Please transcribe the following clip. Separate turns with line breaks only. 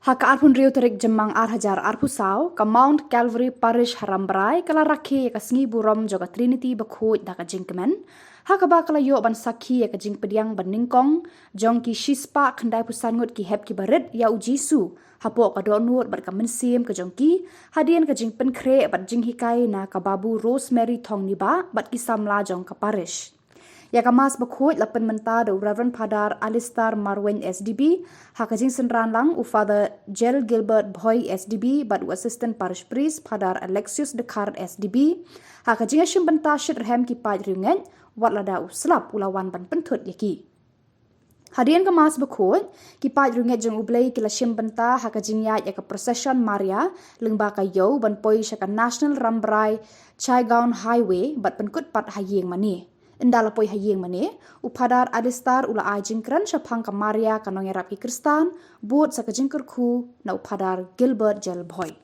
Haka arpun riu terik jemang arhajar arpusau ka Mount Calvary Parish Harambrai kala rakhi ka Sngi Burom joga Trinity Bakhuid daka jingkemen. Haka ba kala yo ban sakhi ka jing Pdiang Ningkong Jong ki shispa khandai pusan Ngut ki hep ki Barit ya ujisu hapo ka donur bat ka mensim ka Jong ki hadian ka jing penkre bat jing hikai na ka babu Rosemary thong ni ba bat ki Samla jong ka parish. Ya kamas Bakhuid lapan menta do Reverend Padar Alistar Marwen SDB, hakajing senran lang u Father Jel Gilbert Boy SDB, but u Assistant Parish Priest Padar Alexius Dekar SDB, hakajing asyim benta syit rehem ki Peit ringet, wat lada u selap ulawan ban pentut yaki. Hadian kamas Bakhuid, ki Peit ringet jeng ublay kila syim benta hakajing ya ka procession Maria, lengba ka yo ban poi syaka National Rambrai Chaigaon Highway, bat penkut pat hayeng mani. Indala poi hayeng mane, upadar adistar ula ajingkran syapang kamaria kanong erap ki Kristan, buat sa kajingker ku na upadar Gilbert Jel Boy.